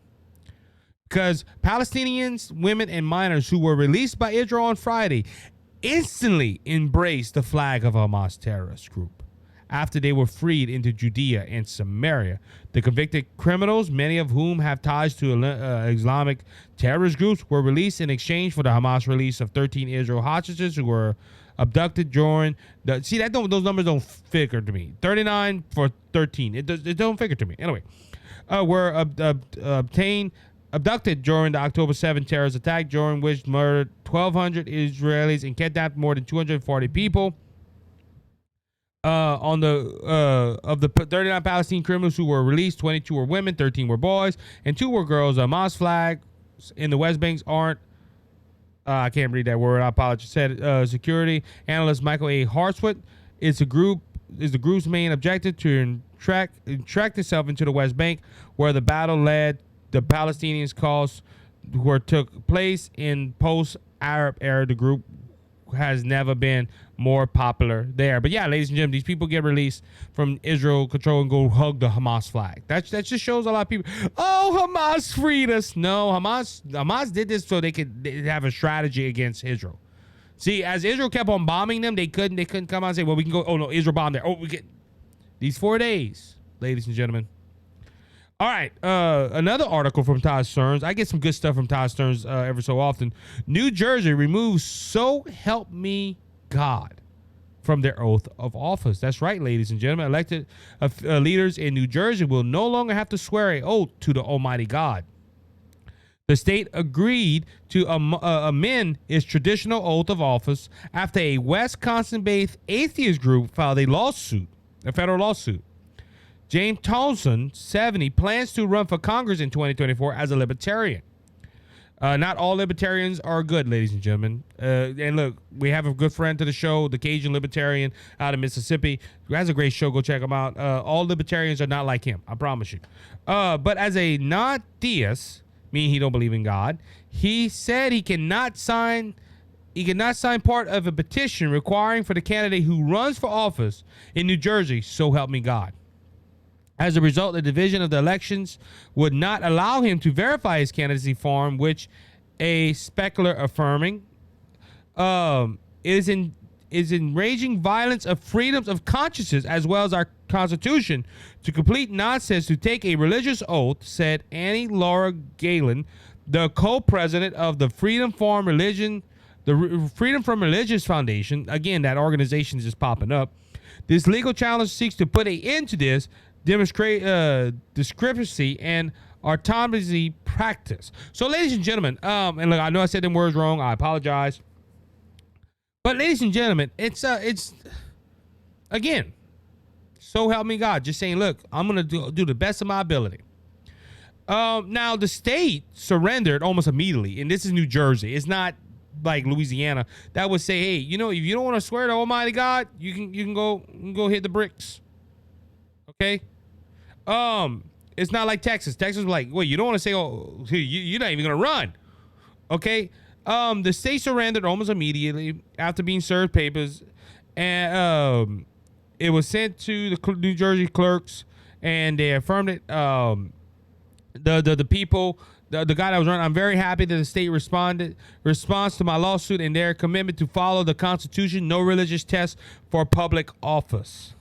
Because Palestinians, women, and minors who were released by Israel on Friday instantly embraced the flag of Hamas terrorist group after they were freed into Judea and Samaria. The convicted criminals, many of whom have ties to Islamic terrorist groups, were released in exchange for the Hamas release of 13 Israel hostages who were abducted during the... See, those numbers don't figure to me. 39 for 13. It don't figure to me. Anyway, were abducted during the October 7 terrorist attack, during which murdered 1,200 Israelis and kidnapped more than 240 people. Of the 39 Palestinian criminals who were released, 22 were women, 13 were boys, and 2 were girls. Hamas flags in the West Bank aren't... I can't read that word. I apologize. Said security analyst Michael A. Hartswood. Is the group's main objective to track itself into the West Bank, where the battle led the Palestinians cause where took place in post-Arab era. The group has never been more popular there. But yeah, ladies and gentlemen, these people get released from Israel control and go hug the Hamas flag. That just shows a lot of people, oh, Hamas freed us. No, Hamas did this so they could have a strategy against Israel. See, as Israel kept on bombing them, they couldn't come out and say, well, we can go, oh no, Israel bombed there. Oh, we get these 4 days, ladies and gentlemen. All right, another article from Todd Stearns. I get some good stuff from Todd Stearns every so often. New Jersey removes "So Help Me God" from their oath of office. That's right, ladies and gentlemen. Elected leaders in New Jersey will no longer have to swear an oath to the Almighty God. The state agreed to amend its traditional oath of office after a Wisconsin-based atheist group filed a federal lawsuit. James Townsend, 70, plans to run for Congress in 2024 as a libertarian. Not all libertarians are good, ladies and gentlemen. And look, we have a good friend to the show, the Cajun Libertarian out of Mississippi, who has a great show. Go check him out. All libertarians are not like him, I promise you. But as a non-theist, meaning he don't believe in God, he said he cannot sign he could not sign part of a petition requiring for the candidate who runs for office in New Jersey, so help me God. As a result, the division of the elections would not allow him to verify his candidacy form, which a specular affirming is enraging violence of freedoms of consciences as well as our Constitution. To complete nonsense to take a religious oath, said Annie Laura Galen, the co-president of the Freedom from Religious Foundation. Again, that organization is just popping up. This legal challenge seeks to put an end to this discrepancy and autonomy practice. So, ladies and gentlemen, and look, I know I said them words wrong. I apologize. But, ladies and gentlemen, it's again, so help me God. Just saying, look, I'm gonna do the best of my ability. Now, the state surrendered almost immediately, and this is New Jersey. It's not like Louisiana that would say, hey, you know, if you don't want to swear to Almighty God, you can go hit the bricks. Okay. It's not like Texas. Texas was like, wait, you don't want to say, oh, you're not even gonna run. Okay. The state surrendered almost immediately after being served papers, and it was sent to the New Jersey clerks, and they affirmed it. The people, the guy that was running, I'm very happy that the state responds to my lawsuit and their commitment to follow the Constitution. No religious test for public office.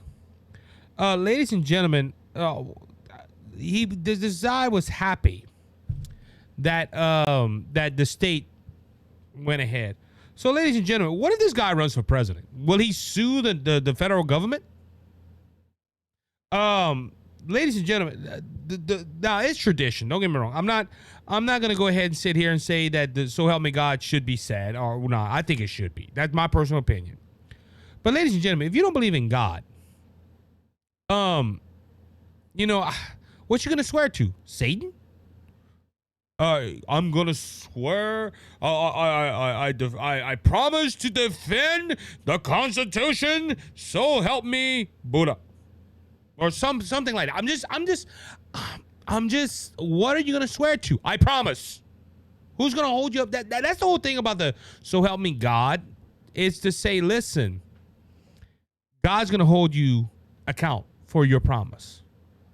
Ladies and gentlemen, this guy was happy that that the state went ahead. So, ladies and gentlemen, what if this guy runs for president? Will he sue the federal government? Ladies and gentlemen, now it's tradition. Don't get me wrong. I'm not going to go ahead and sit here and say that the "So Help Me God" should be said or not. I think it should be. That's my personal opinion. But, ladies and gentlemen, if you don't believe in God, you know, what you gonna swear to? Satan? I'm gonna swear. I promise to defend the Constitution. So help me, Buddha, or something like that. I'm just. What are you gonna swear to? I promise. Who's gonna hold you up? That's the whole thing about the "So Help Me God" is to say, listen, God's gonna hold you account for your promise.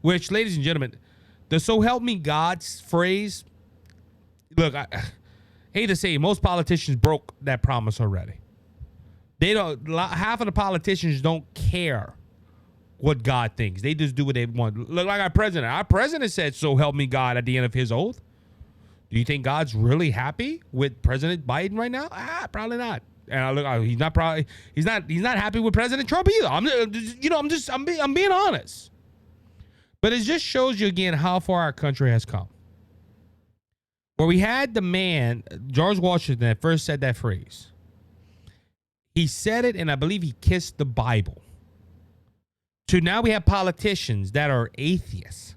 Which, ladies and gentlemen, the "So Help Me God" phrase. Look, I hate to say, most politicians broke that promise already. They don't. Half of the politicians don't care what God thinks. They just do what they want. Look, like our president. Our president said, "So help me God" at the end of his oath. Do you think God's really happy with President Biden right now? Probably not. And he's not happy with President Trump either. I'm being honest. But it just shows you again how far our country has come. Where we had the man, George Washington, that first said that phrase. He said it, and I believe he kissed the Bible. To now we have politicians that are atheists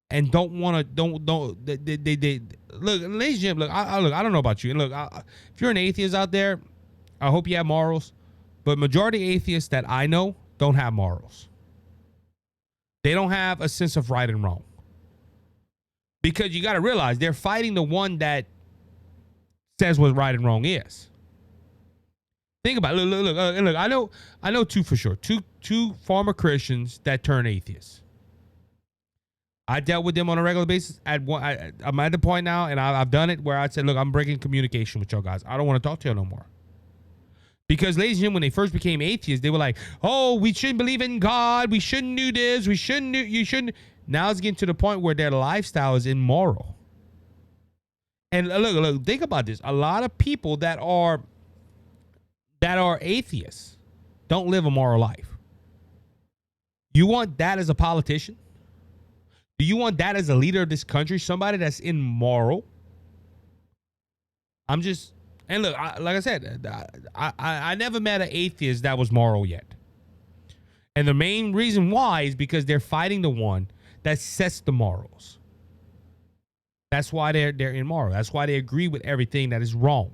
and don't want to, they look, ladies and gentlemen, I don't know about you. Look, if you're an atheist out there, I hope you have morals. But majority atheists that I know don't have morals. They don't have a sense of right and wrong. Because you got to realize they're fighting the one that says what right and wrong is. Think about it. Look. I know two for sure. Two former Christians that turn atheists. I dealt with them on a regular basis. I'm at the point now, and I've done it where I said, look, I'm breaking communication with y'all guys. I don't want to talk to you no more. Because, ladies and gentlemen, when they first became atheists, they were like, oh, we shouldn't believe in God. We shouldn't do this. You shouldn't. Now it's getting to the point where their lifestyle is immoral. And look, think about this. A lot of people that are atheists don't live a moral life. You want that as a politician? Do you want that as a leader of this country? Somebody that's immoral? And look, like I said, I never met an atheist that was moral yet. And the main reason why is because they're fighting the one that sets the morals. That's why they're immoral. That's why they agree with everything that is wrong.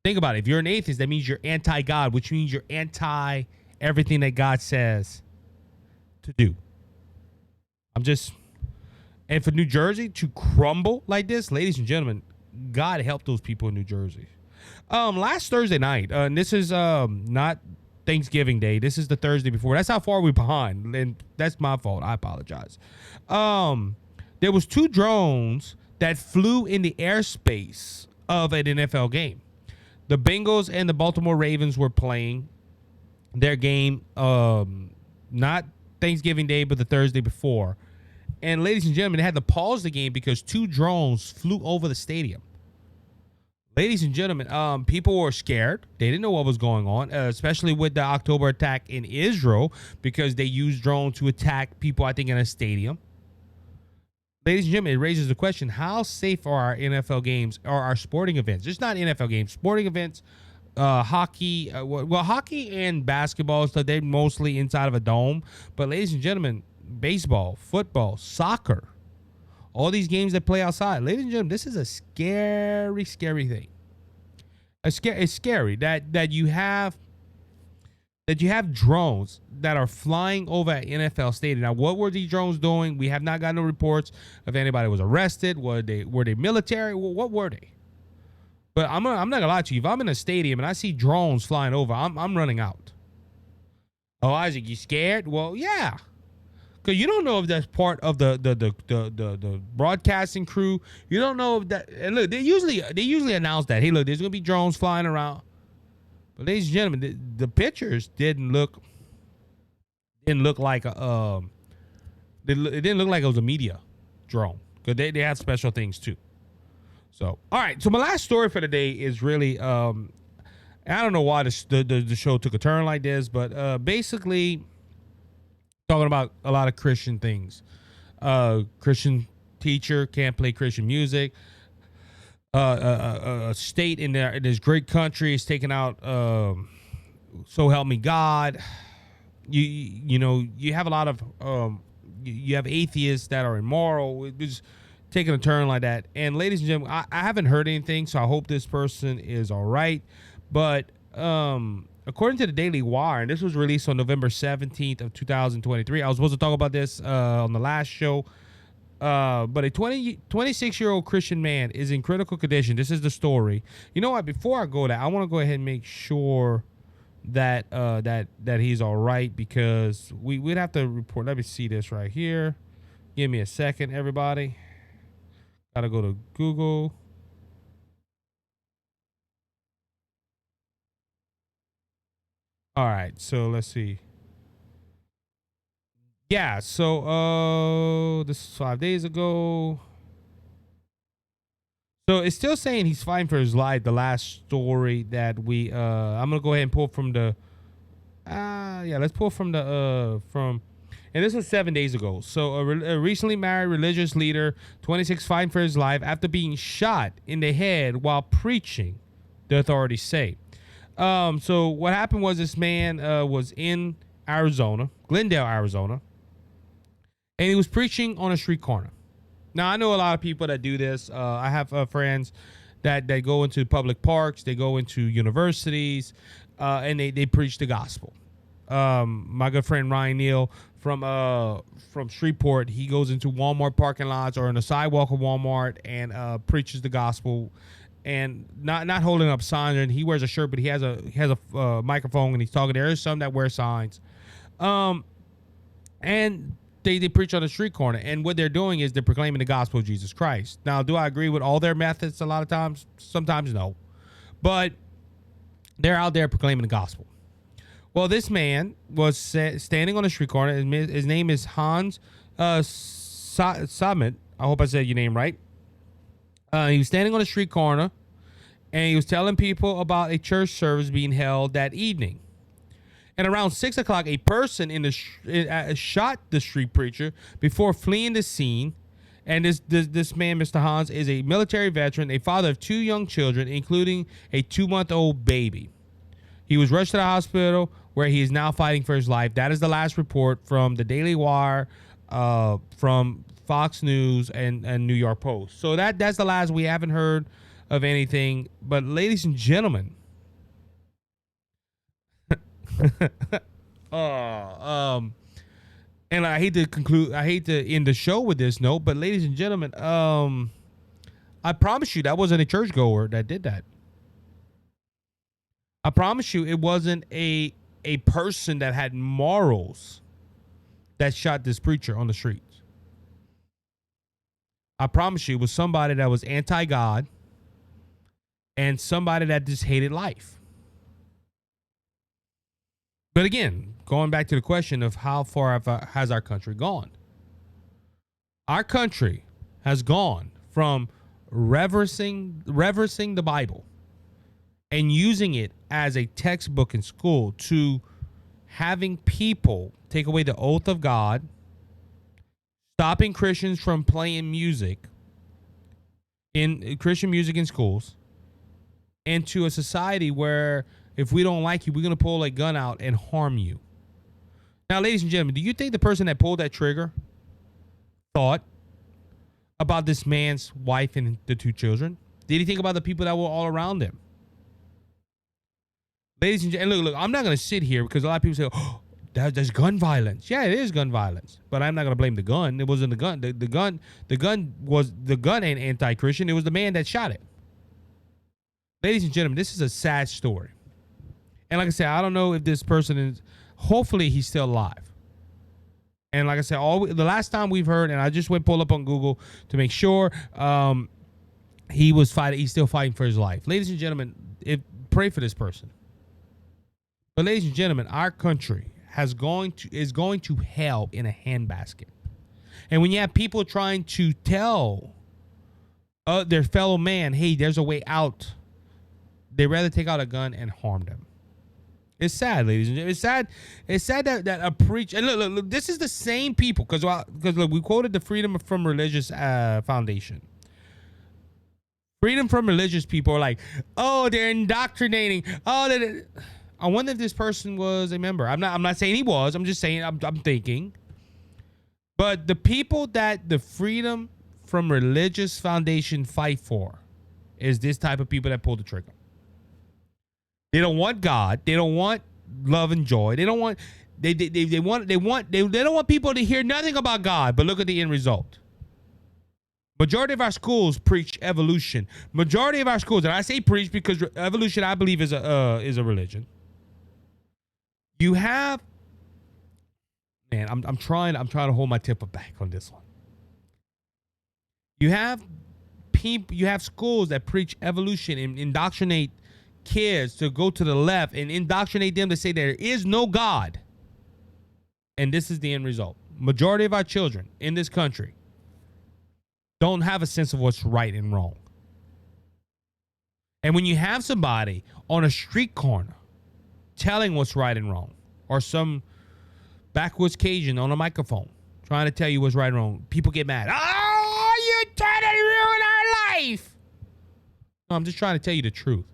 Think about it. If you're an atheist, that means you're anti-God, which means you're anti everything that God says to do. And for New Jersey to crumble like this, ladies and gentlemen, God help those people in New Jersey. Last Thursday night, and this is not Thanksgiving Day. This is the Thursday before. That's how far we're behind, and that's my fault. I apologize. There was 2 drones that flew in the airspace of an NFL game. The Bengals and the Baltimore Ravens were playing their game, not Thanksgiving Day, but the Thursday before. And ladies and gentlemen, they had to pause the game because 2 drones flew over the stadium. Ladies and gentlemen, people were scared. They didn't know what was going on, especially with the October attack in Israel, because they used drones to attack people, I think, in a stadium. Ladies and gentlemen, it raises the question, how safe are our NFL games or our sporting events? Just not NFL games, sporting events, hockey. Well, hockey and basketball, so they're mostly inside of a dome. But ladies and gentlemen, baseball, football, soccer, all these games that play outside. Ladies and gentlemen, this is a scary, scary thing. It's scary that you have drones that are flying over at NFL stadium. Now, what were these drones doing? We have not gotten no reports if anybody was arrested. Were they military? What were they? But I'm not gonna lie to you. If I'm in a stadium and I see drones flying over, I'm running out. Oh, Isaac, you scared? Well, yeah. Because you don't know if that's part of the broadcasting crew. You don't know if that. And look, they usually announce that. Hey, look, there's gonna be drones flying around. But ladies and gentlemen, the pictures didn't look like a it didn't look like it was a media drone, because they have special things too. So, all right. So my last story for the day is really I don't know why the show took a turn like this, but basically talking about a lot of Christian things. Christian teacher can't play Christian music. A state in this great country is taking out so help me God. You know, you have a lot of you have atheists that are immoral. It's taking a turn like that. And ladies and gentlemen, I haven't heard anything, so I hope this person is all right. But according to the Daily Wire, and this was released on November 17th of 2023. I was supposed to talk about this on the last show. But a 26-year-old Christian man is in critical condition. This is the story. You know what? Before I go there, I want to go ahead and make sure that that he's all right, because we'd have to report. Let me see this right here. Give me a second, everybody. Gotta go to Google. All right, so let's see. Yeah, so this is 5 days ago. So it's still saying he's fighting for his life. The last story that we I'm gonna go ahead and pull from the let's pull from the and this was 7 days ago. So a recently married religious leader, 26, fighting for his life after being shot in the head while preaching, the authorities say. So what happened was this man was in Arizona, Glendale, Arizona, and he was preaching on a street corner. Now, I know a lot of people that do this. I have friends that go into public parks, they go into universities, and they preach the gospel. My good friend Ryan Neal from Shreveport, he goes into Walmart parking lots or on the sidewalk of Walmart and preaches the gospel, and not holding up signs. And he wears a shirt, but he has a microphone and he's talking. There is some that wear signs, and they preach on the street corner, and what they're doing is they're proclaiming the gospel of Jesus Christ. Now, do I agree with all their methods? A lot of times, sometimes no, but they're out there proclaiming the gospel. Well, this man was standing on the street corner. His name is Hans Summit. I hope I said your name right. He was standing on the street corner, and he was telling people about a church service being held that evening. And around 6 o'clock, a person shot the street preacher before fleeing the scene. And this man, Mr. Hans, is a military veteran, a father of 2 young children, including a 2-month-old baby. He was rushed to the hospital, where he is now fighting for his life. That is the last report from the Daily Wire, from Fox News, and New York Post. So that's the last. We haven't heard of anything. But ladies and gentlemen, and I hate to end the show with this note, but ladies and gentlemen, I promise you that wasn't a churchgoer that did that. I promise you it wasn't a person that had morals that shot this preacher on the streets. I promise you it was somebody that was anti-God and somebody that just hated life. But again, going back to the question of how far has our country gone? Our country has gone from reverencing the Bible and using it as a textbook in school to having people take away the oath of God, stopping Christians from playing music in Christian music in schools, into a society where if we don't like you, we're going to pull a gun out and harm you. Now, ladies and gentlemen, do you think the person that pulled that trigger thought about this man's wife and the 2 children? Did he think about the people that were all around him? Ladies and gentlemen, look, I'm not going to sit here because a lot of people say, oh, there's gun violence. Yeah, it is gun violence. But I'm not going to blame the gun. It wasn't the gun. The gun ain't anti-Christian. It was the man that shot it. Ladies and gentlemen, this is a sad story. And like I said, I don't know if this person is, hopefully he's still alive. And like I said, the last time we've heard, and I just went pull up on Google to make sure, he's still fighting for his life. Ladies and gentlemen, pray for this person. But ladies and gentlemen, our country is going to hell in a handbasket. And when you have people trying to tell their fellow man, hey, there's a way out, they rather take out a gun and harm them. It's sad, ladies and gentlemen. It's sad. It's sad that a preacher. And look, this is the same people because look, we quoted the Freedom from Religious Foundation. Freedom from religious people are like, oh, they're indoctrinating. Oh, I wonder if this person was a member. I'm not saying he was. I'm just saying. I'm thinking. But the people that the Freedom from Religious Foundation fight for is this type of people that pull the trigger. They don't want God. They don't want love and joy. They don't want. They don't want people to hear nothing about God. But look at the end result. Majority of our schools preach evolution. Majority of our schools, and I say preach because evolution, I believe, is a religion. You have, man, I'm trying to hold my temper back on this one. You have people, you have schools that preach evolution and indoctrinate kids to go to the left and indoctrinate them to say there is no God. And this is the end result. Majority of our children in this country don't have a sense of what's right and wrong. And when you have somebody on a street corner telling what's right and wrong, or some backwoods Cajun on a microphone trying to tell you what's right and wrong, people get mad. Oh, you trying to ruin our life. No, I'm just trying to tell you the truth.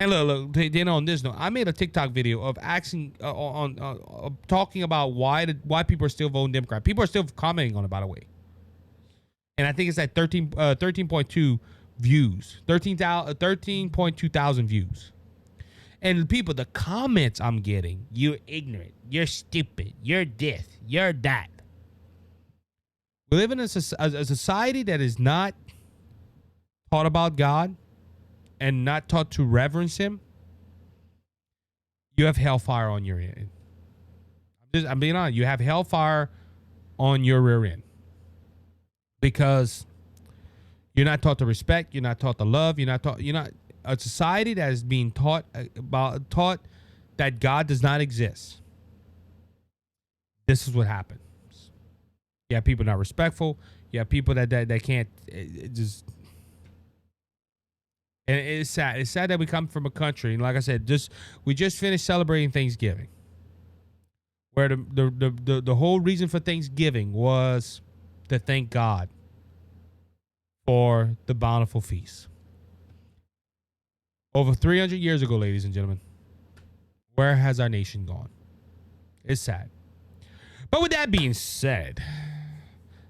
And look, then on this note, I made a TikTok video of asking talking about why people are still voting Democrat. People are still commenting on it, by the way. And I think it's at 13.2 views, 13.2 thousand views. And people, the comments I'm getting, you're ignorant, you're stupid, you're this, you're that. We live in a society that is not taught about God and not taught to reverence him. You have hellfire on your end. I'm being honest. You have hellfire on your rear end. Because you're not taught to respect, you're not taught to love, you're not a society that is being taught that God does not exist. This is what happens. You have people not respectful. You have people that can't just. And it's sad. It's sad that we come from a country, and like I said, we just finished celebrating Thanksgiving, where the whole reason for Thanksgiving was to thank God for the bountiful feast. Over 300 years ago, ladies and gentlemen, where has our nation gone? It's sad. But with that being said,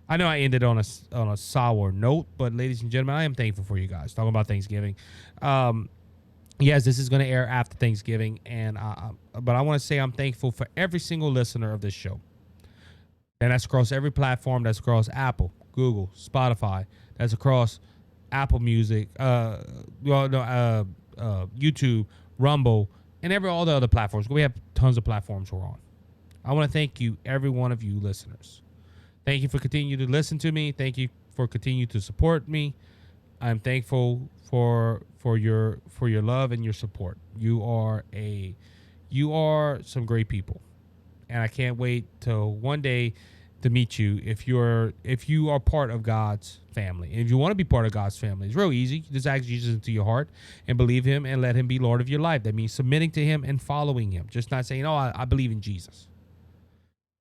I know I ended on a sour note, but ladies and gentlemen, I am thankful for you guys. Talking about Thanksgiving. Yes, this is going to air after Thanksgiving, but I want to say I'm thankful for every single listener of this show. And that's across every platform. That's across Apple, Google, Spotify. That's across Apple Music, YouTube, Rumble, and all the other platforms. We have tons of platforms we're on. I want to thank you, every one of you listeners. Thank you for continuing to listen to me. Thank you for continuing to support me. I'm thankful for your love and your support. You are some great people, and I can't wait till one day to meet you if you are part of God's family. And if you want to be part of God's family, it's real easy. You just ask Jesus into your heart and believe him and let him be Lord of your life. That means submitting to him and following him. Just not saying, I believe in Jesus.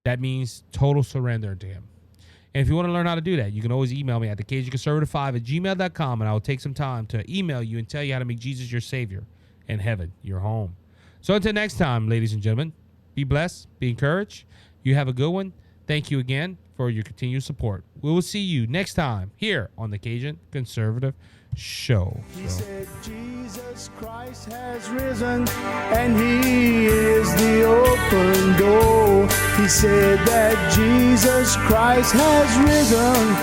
That means total surrender to him. And if you want to learn how to do that, you can always email me at thecajunconservative5@gmail.com, and I will take some time to email you and tell you how to make Jesus your Savior and heaven your home. So until next time, ladies and gentlemen, be blessed, be encouraged. You have a good one. Thank you again for your continued support. We will see you next time here on the Cajun Conservative Show. He said, Jesus Christ has risen, and he is the open door. He said that Jesus Christ has risen,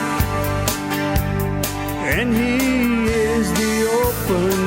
and he is the open